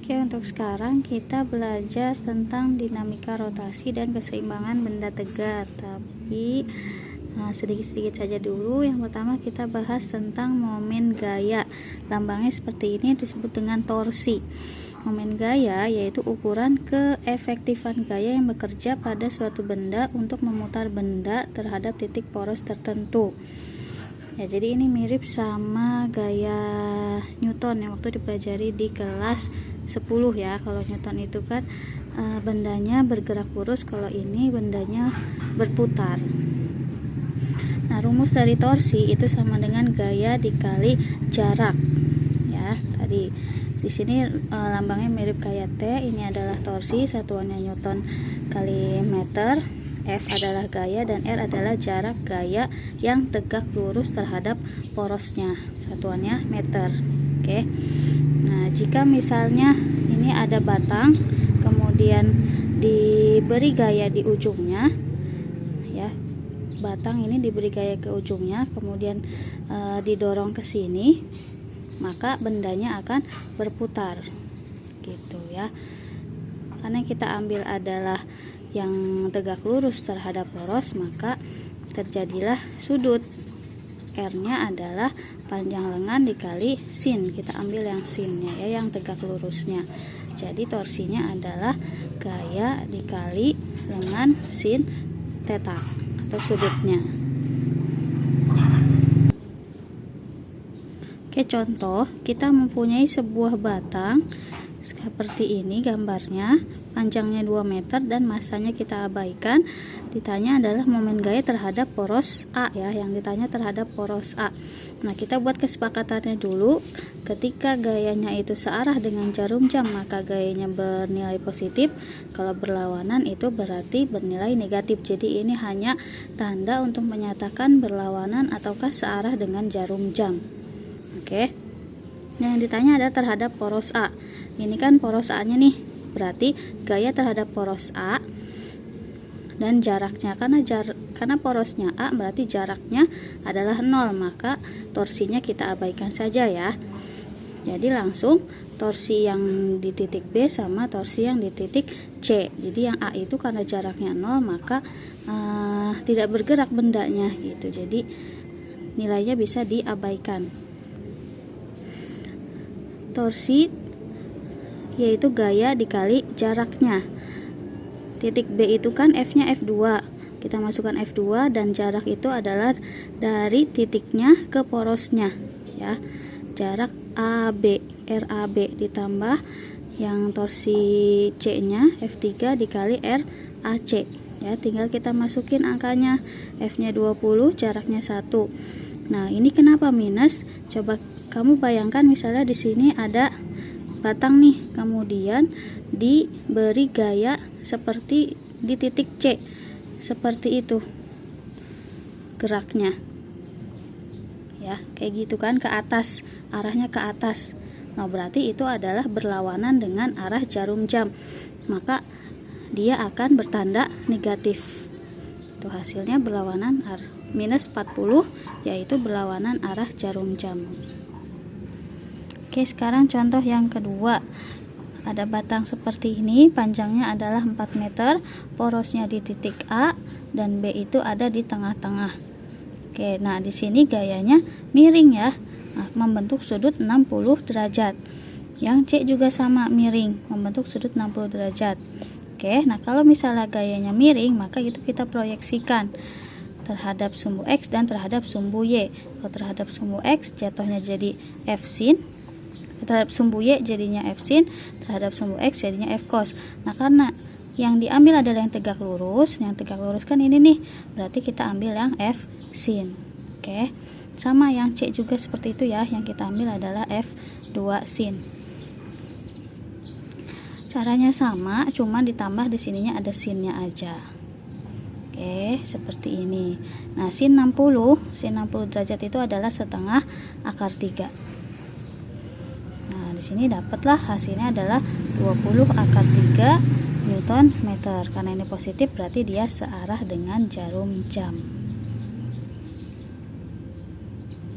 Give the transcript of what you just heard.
Oke, untuk sekarang kita belajar tentang dinamika rotasi dan keseimbangan benda tegak. Tapi sedikit-sedikit saja dulu. Yang pertama kita bahas tentang momen gaya. Lambangnya seperti ini, disebut dengan torsi. Momen gaya yaitu ukuran keefektifan gaya yang bekerja pada suatu benda untuk memutar benda terhadap titik poros tertentu. Ya, jadi ini mirip sama gaya Newton yang waktu dipelajari di kelas 10 ya. Kalau Newton itu kan bendanya bergerak lurus, kalau ini bendanya berputar. Nah, rumus dari torsi itu sama dengan gaya dikali jarak. Ya, tadi di sini lambangnya mirip kayak T. Ini adalah torsi, satuannya Newton kali meter. F adalah gaya dan R adalah jarak gaya yang tegak lurus terhadap porosnya, satuannya meter. Oke. Nah, jika misalnya ini ada batang, kemudian diberi gaya di ujungnya, ya, batang ini diberi gaya ke ujungnya, kemudian didorong ke sini, maka bendanya akan berputar, gitu ya. Karena yang kita ambil adalah yang tegak lurus terhadap poros, maka terjadilah sudut. R-nya adalah panjang lengan dikali sin. Kita ambil yang sinnya ya, yang tegak lurusnya. Jadi torsinya adalah gaya dikali lengan sin theta atau sudutnya. Oke, contoh, kita mempunyai sebuah batang seperti ini gambarnya, panjangnya 2 meter dan masanya kita abaikan. Ditanya adalah momen gaya terhadap poros A ya, yang ditanya terhadap poros A. Nah, kita buat kesepakatannya dulu. Ketika gayanya itu searah dengan jarum jam, maka gayanya bernilai positif. Kalau berlawanan itu berarti bernilai negatif. Jadi ini hanya tanda untuk menyatakan berlawanan ataukah searah dengan jarum jam. Oke. Yang ditanya adalah terhadap poros A. Ini kan poros A nya nih, berarti gaya terhadap poros A dan jaraknya, karena porosnya A berarti jaraknya adalah 0, maka torsinya kita abaikan saja ya. Jadi langsung torsi yang di titik B sama torsi yang di titik C. Jadi yang A itu karena jaraknya 0, maka tidak bergerak bendanya gitu. Jadi nilainya bisa diabaikan. Torsi yaitu gaya dikali jaraknya. Titik B itu kan F-nya F2. Kita masukkan F2 dan jarak itu adalah dari titiknya ke porosnya ya. Jarak AB, RAB ditambah yang torsi C-nya F3 dikali RAC. Ya, tinggal kita masukin angkanya. F-nya 20, jaraknya 1. Nah, ini kenapa minus? Coba kamu bayangkan misalnya di sini ada batang nih, kemudian diberi gaya seperti di titik C, seperti itu geraknya ya, kayak gitu kan, ke atas, arahnya ke atas. Nah, berarti itu adalah berlawanan dengan arah jarum jam, maka dia akan bertanda negatif. Itu hasilnya berlawanan minus 40, yaitu berlawanan arah jarum jam. Oke, sekarang contoh yang kedua. Ada batang seperti ini, panjangnya adalah 4 meter, porosnya di titik A dan B itu ada di tengah-tengah. Oke, nah di sini gayanya miring ya. Nah, membentuk sudut 60 derajat. Yang C juga sama, miring, membentuk sudut 60 derajat. Oke, nah kalau misalnya gayanya miring, maka itu kita proyeksikan terhadap sumbu X dan terhadap sumbu Y. Kalau terhadap sumbu X jatuhnya jadi F sin, terhadap sumbu Y jadinya F sin, terhadap sumbu X jadinya F cos. Nah, karena yang diambil adalah yang tegak lurus, yang tegak lurus kan ini nih, berarti kita ambil yang F sin. Oke, sama yang C juga seperti itu ya, yang kita ambil adalah F2 sin. Caranya sama, cuman ditambah di sininya ada sinnya aja. Oke, seperti ini. Nah, sin 60 derajat itu adalah setengah akar 3. Nah, di sini dapatlah hasilnya adalah 20 akar 3 Newton meter. Karena ini positif berarti dia searah dengan jarum jam.